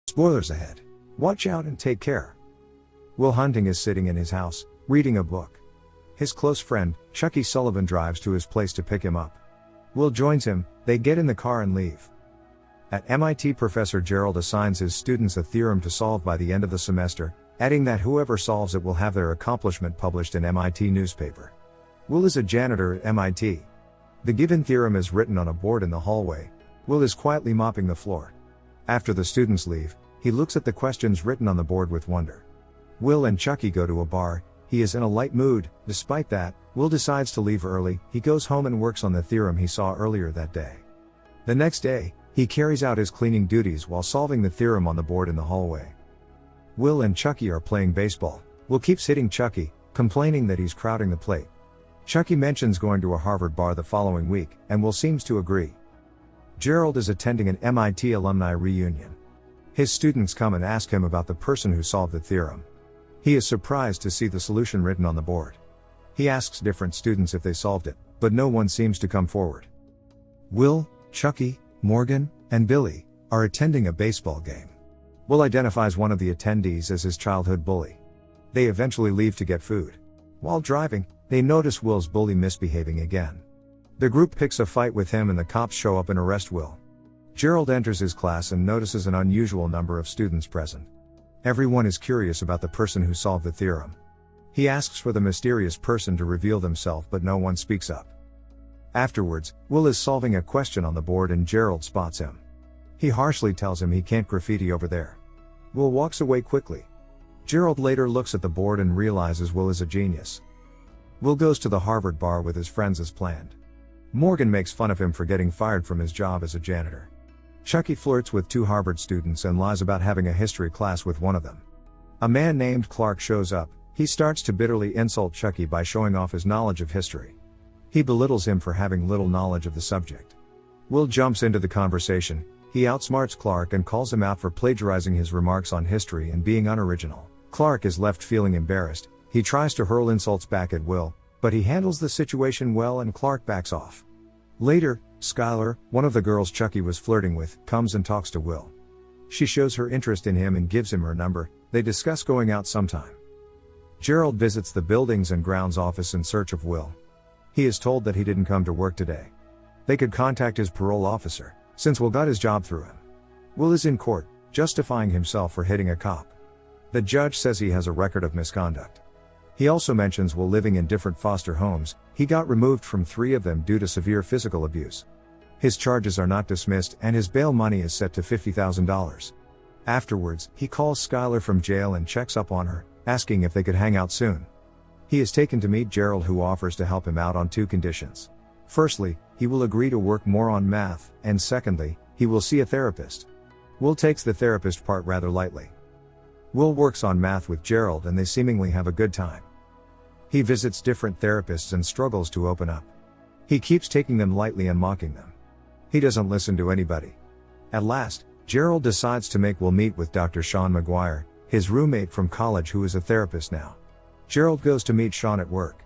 Spoilers ahead. Watch out and take care. Will Hunting is sitting in his house, reading a book. His close friend, Chucky Sullivan, drives to his place to pick him up. Will joins him, they get in the car and leave. At MIT, Professor Gerald assigns his students a theorem to solve by the end of the semester, adding that whoever solves it will have their accomplishment published in MIT newspaper. Will is a janitor at MIT. The given theorem is written on a board in the hallway. Will is quietly mopping the floor. After the students leave, he looks at the questions written on the board with wonder. Will and Chucky go to a bar. He is in a light mood. Despite that, Will decides to leave early. He goes home and works on the theorem he saw earlier that day. The next day, he carries out his cleaning duties while solving the theorem on the board in the hallway. Will and Chucky are playing baseball. Will keeps hitting Chucky, complaining that he's crowding the plate. Chucky mentions going to a Harvard bar the following week, and Will seems to agree. Gerald is attending an MIT alumni reunion. His students come and ask him about the person who solved the theorem. He is surprised to see the solution written on the board. He asks different students if they solved it, but no one seems to come forward. Will, Chucky, Morgan, and Billy are attending a baseball game. Will identifies one of the attendees as his childhood bully. They eventually leave to get food. While driving, they notice Will's bully misbehaving again. The group picks a fight with him and the cops show up and arrest Will. Gerald enters his class and notices an unusual number of students present. Everyone is curious about the person who solved the theorem. He asks for the mysterious person to reveal themselves, but no one speaks up. Afterwards, Will is solving a question on the board and Gerald spots him. He harshly tells him he can't graffiti over there. Will walks away quickly. Gerald later looks at the board and realizes Will is a genius. Will goes to the Harvard bar with his friends as planned. Morgan makes fun of him for getting fired from his job as a janitor. Chucky flirts with two Harvard students and lies about having a history class with one of them. A man named Clark shows up. He starts to bitterly insult Chucky by showing off his knowledge of history. He belittles him for having little knowledge of the subject. Will jumps into the conversation. He outsmarts Clark and calls him out for plagiarizing his remarks on history and being unoriginal. Clark is left feeling embarrassed. He tries to hurl insults back at Will, but he handles the situation well and Clark backs off. Later, Skylar, one of the girls Chucky was flirting with, comes and talks to Will. She shows her interest in him and gives him her number. They discuss going out sometime. Gerald visits the buildings and grounds office in search of Will. He is told that he didn't come to work today. They could contact his parole officer, since Will got his job through him. Will is in court, justifying himself for hitting a cop. The judge says he has a record of misconduct. He also mentions Will living in different foster homes. He got removed from 3 of them due to severe physical abuse. His charges are not dismissed and his bail money is set to $50,000. Afterwards, he calls Skylar from jail and checks up on her, asking if they could hang out soon. He is taken to meet Gerald, who offers to help him out on 2 conditions. Firstly, he will agree to work more on math, and secondly, he will see a therapist. Will takes the therapist part rather lightly. Will works on math with Gerald and they seemingly have a good time. He visits different therapists and struggles to open up. He keeps taking them lightly and mocking them. He doesn't listen to anybody. At last, Gerald decides to make Will meet with Dr. Sean McGuire, his roommate from college who is a therapist now. Gerald goes to meet Sean at work.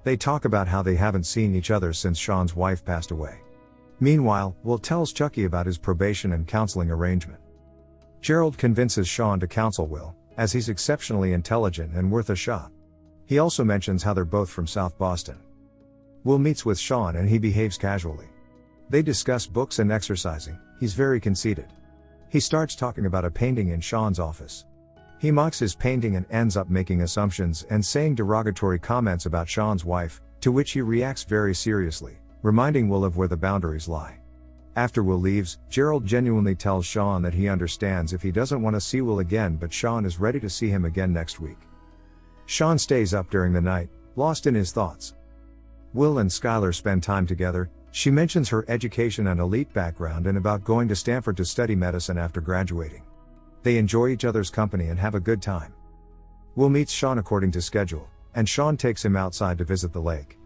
They talk about how they haven't seen each other since Sean's wife passed away. Meanwhile, Will tells Chucky about his probation and counseling arrangement. Gerald convinces Sean to counsel Will, as he's exceptionally intelligent and worth a shot. He also mentions how they're both from South Boston. Will meets with Sean and he behaves casually. They discuss books and exercising. He's very conceited. He starts talking about a painting in Sean's office. He mocks his painting and ends up making assumptions and saying derogatory comments about Sean's wife, to which he reacts very seriously, reminding Will of where the boundaries lie. After Will leaves, Gerald genuinely tells Sean that he understands if he doesn't want to see Will again, but Sean is ready to see him again next week. Sean stays up during the night, lost in his thoughts. Will and Skylar spend time together. She mentions her education and elite background and about going to Stanford to study medicine after graduating. They enjoy each other's company and have a good time. Will meets Sean according to schedule, and Sean takes him outside to visit the lake.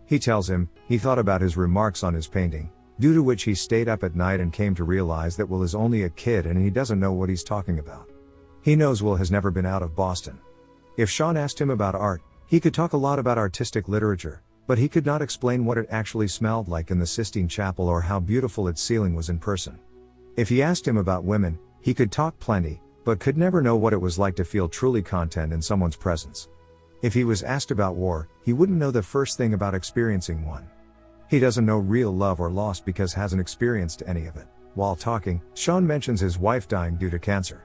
He tells him he thought about his remarks on his painting, due to which he stayed up at night and came to realize that Will is only a kid and he doesn't know what he's talking about. He knows Will has never been out of Boston. If Sean asked him about art, he could talk a lot about artistic literature, but he could not explain what it actually smelled like in the Sistine Chapel or how beautiful its ceiling was in person. If he asked him about women, He could talk plenty, but could never know what it was like to feel truly content in someone's presence. If he was asked about war, he wouldn't know the first thing about experiencing one. He doesn't know real love or loss because hasn't experienced any of it. While talking, Sean mentions his wife dying due to cancer.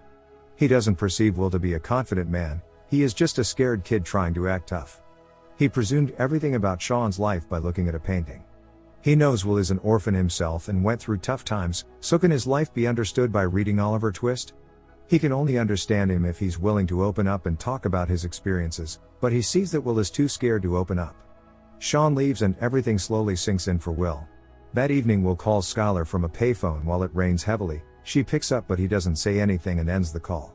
He doesn't perceive Will to be a confident man, he is just a scared kid trying to act tough. He presumed everything about Sean's life by looking at a painting. He knows Will is an orphan himself and went through tough times, so can his life be understood by reading Oliver Twist? He can only understand him if he's willing to open up and talk about his experiences, but he sees that Will is too scared to open up. Sean leaves and everything slowly sinks in for Will. That evening Will calls Skylar from a payphone while it rains heavily. She picks up but he doesn't say anything and ends the call.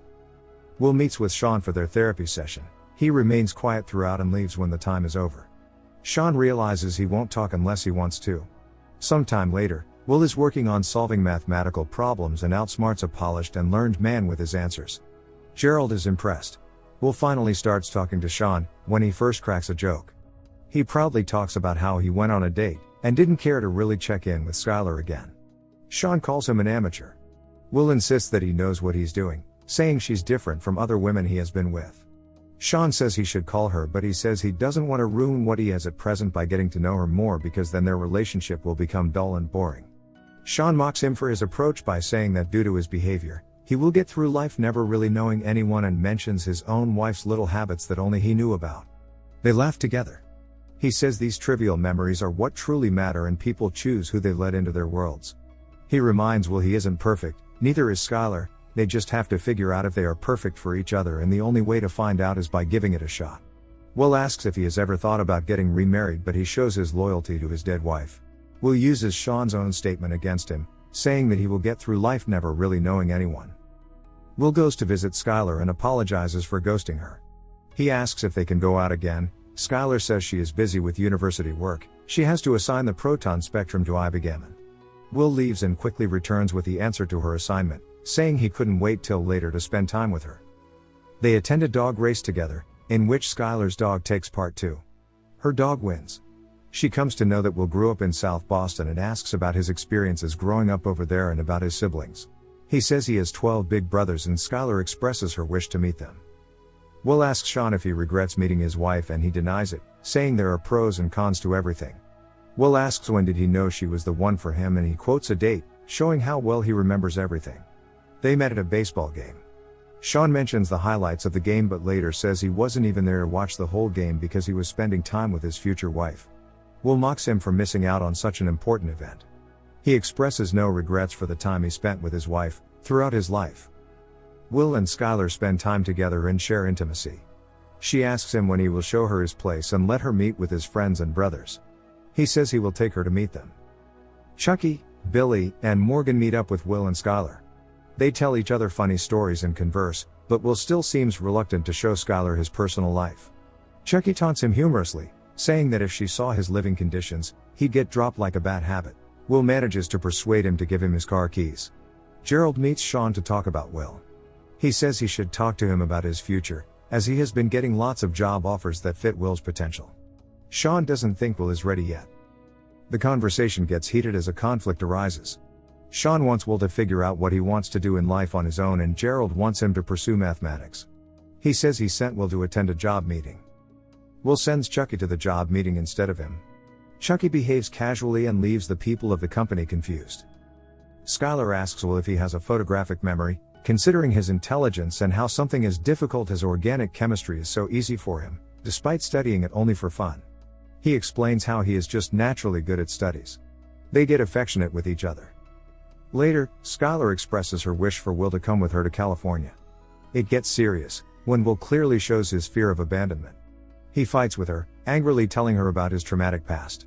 Will meets with Sean for their therapy session. He remains quiet throughout and leaves when the time is over. Sean realizes he won't talk unless he wants to. Sometime later, Will is working on solving mathematical problems and outsmarts a polished and learned man with his answers. Gerald is impressed. Will finally starts talking to Sean, when he first cracks a joke. He proudly talks about how he went on a date, and didn't care to really check in with Skylar again. Sean calls him an amateur. Will insists that he knows what he's doing, saying she's different from other women he has been with. Sean says he should call her but he says he doesn't want to ruin what he has at present by getting to know her more because then their relationship will become dull and boring. Sean mocks him for his approach by saying that due to his behavior, he will get through life never really knowing anyone and mentions his own wife's little habits that only he knew about. They laugh together. He says these trivial memories are what truly matter and people choose who they let into their worlds. He reminds Will he isn't perfect, neither is Skylar, they just have to figure out if they are perfect for each other and the only way to find out is by giving it a shot. Will asks if he has ever thought about getting remarried but he shows his loyalty to his dead wife. Will uses Sean's own statement against him, saying that he will get through life never really knowing anyone. Will goes to visit Skylar and apologizes for ghosting her. He asks if they can go out again. Skylar says she is busy with university work, she has to assign the proton spectrum to Ibogamin. Will leaves and quickly returns with the answer to her assignment, saying he couldn't wait till later to spend time with her. They attend a dog race together, in which Skylar's dog takes part too. Her dog wins. She comes to know that Will grew up in South Boston and asks about his experiences growing up over there and about his siblings. He says he has 12 big brothers and Skylar expresses her wish to meet them. Will asks Sean if he regrets meeting his wife and he denies it, saying there are pros and cons to everything. Will asks when did he know she was the one for him and he quotes a date, showing how well he remembers everything. They met at a baseball game. Sean mentions the highlights of the game but later says he wasn't even there to watch the whole game because he was spending time with his future wife. Will mocks him for missing out on such an important event. He expresses no regrets for the time he spent with his wife, throughout his life. Will and Skylar spend time together and share intimacy. She asks him when he will show her his place and let her meet with his friends and brothers. He says he will take her to meet them. Chucky, Billy, and Morgan meet up with Will and Skylar. They tell each other funny stories and converse, but Will still seems reluctant to show Skylar his personal life. Chucky taunts him humorously, saying that if she saw his living conditions, he'd get dropped like a bad habit. Will manages to persuade him to give him his car keys. Gerald meets Sean to talk about Will. He says he should talk to him about his future, as he has been getting lots of job offers that fit Will's potential. Sean doesn't think Will is ready yet. The conversation gets heated as a conflict arises. Sean wants Will to figure out what he wants to do in life on his own and Gerald wants him to pursue mathematics. He says he sent Will to attend a job meeting. Will sends Chucky to the job meeting instead of him. Chucky behaves casually and leaves the people of the company confused. Skylar asks Will if he has a photographic memory, considering his intelligence and how something as difficult as organic chemistry is so easy for him, despite studying it only for fun. He explains how he is just naturally good at studies. They get affectionate with each other. Later, Skylar expresses her wish for Will to come with her to California. It gets serious, when Will clearly shows his fear of abandonment. He fights with her, angrily telling her about his traumatic past.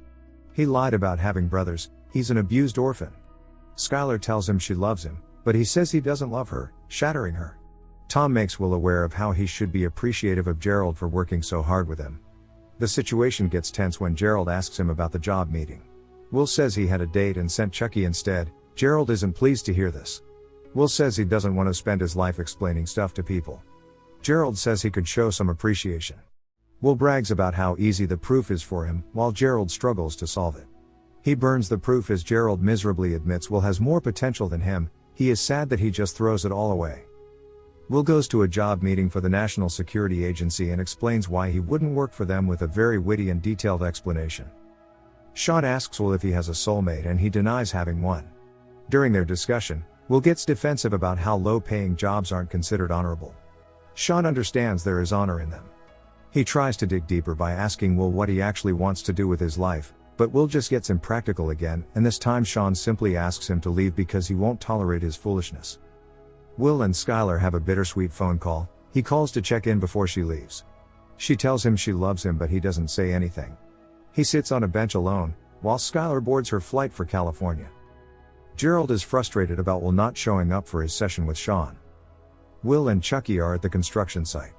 He lied about having brothers, he's an abused orphan. Skylar tells him she loves him, but he says he doesn't love her, shattering her. Tom makes Will aware of how he should be appreciative of Gerald for working so hard with him. The situation gets tense when Gerald asks him about the job meeting. Will says he had a date and sent Chucky instead. Gerald isn't pleased to hear this. Will says he doesn't want to spend his life explaining stuff to people. Gerald says he could show some appreciation. Will brags about how easy the proof is for him, while Gerald struggles to solve it. He burns the proof as Gerald miserably admits Will has more potential than him. He is sad that he just throws it all away. Will goes to a job meeting for the National Security Agency and explains why he wouldn't work for them with a very witty and detailed explanation. Sean asks Will if he has a soulmate and he denies having one. During their discussion, Will gets defensive about how low-paying jobs aren't considered honorable. Sean understands there is honor in them. He tries to dig deeper by asking Will what he actually wants to do with his life, but Will just gets impractical again, and this time Sean simply asks him to leave because he won't tolerate his foolishness. Will and Skylar have a bittersweet phone call. He calls to check in before she leaves. She tells him she loves him, but he doesn't say anything. He sits on a bench alone, while Skylar boards her flight for California. Gerald is frustrated about Will not showing up for his session with Sean. Will and Chucky are at the construction site.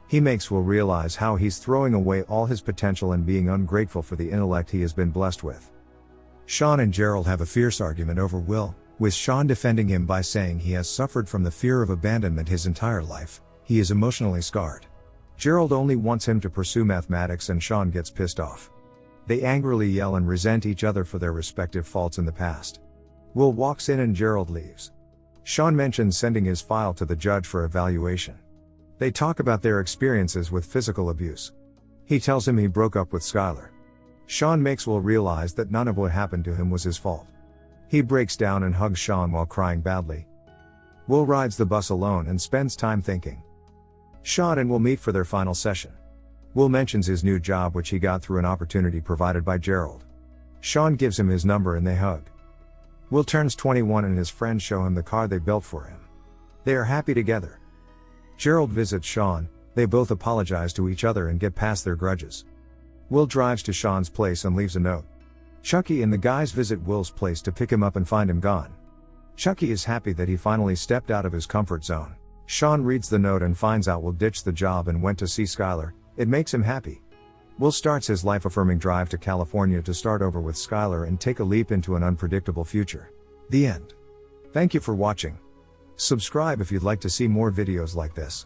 He makes Will realize how he's throwing away all his potential and being ungrateful for the intellect he has been blessed with. Sean and Gerald have a fierce argument over Will, with Sean defending him by saying he has suffered from the fear of abandonment his entire life. He is emotionally scarred. Gerald only wants him to pursue mathematics and Sean gets pissed off. They angrily yell and resent each other for their respective faults in the past. Will walks in and Gerald leaves. Sean mentions sending his file to the judge for evaluation. They talk about their experiences with physical abuse. He tells him he broke up with Skylar. Sean makes Will realize that none of what happened to him was his fault. He breaks down and hugs Sean while crying badly. Will rides the bus alone and spends time thinking. Sean and Will meet for their final session. Will mentions his new job, which he got through an opportunity provided by Gerald. Sean gives him his number and they hug. Will turns 21 and his friends show him the car they built for him. They are happy together. Gerald visits Sean, they both apologize to each other and get past their grudges. Will drives to Sean's place and leaves a note. Chucky and the guys visit Will's place to pick him up and find him gone. Chucky is happy that he finally stepped out of his comfort zone. Sean reads the note and finds out Will ditched the job and went to see Skylar. It makes him happy. Will starts his life-affirming drive to California to start over with Skylar and take a leap into an unpredictable future. The end. Thank you for watching. Subscribe if you'd like to see more videos like this.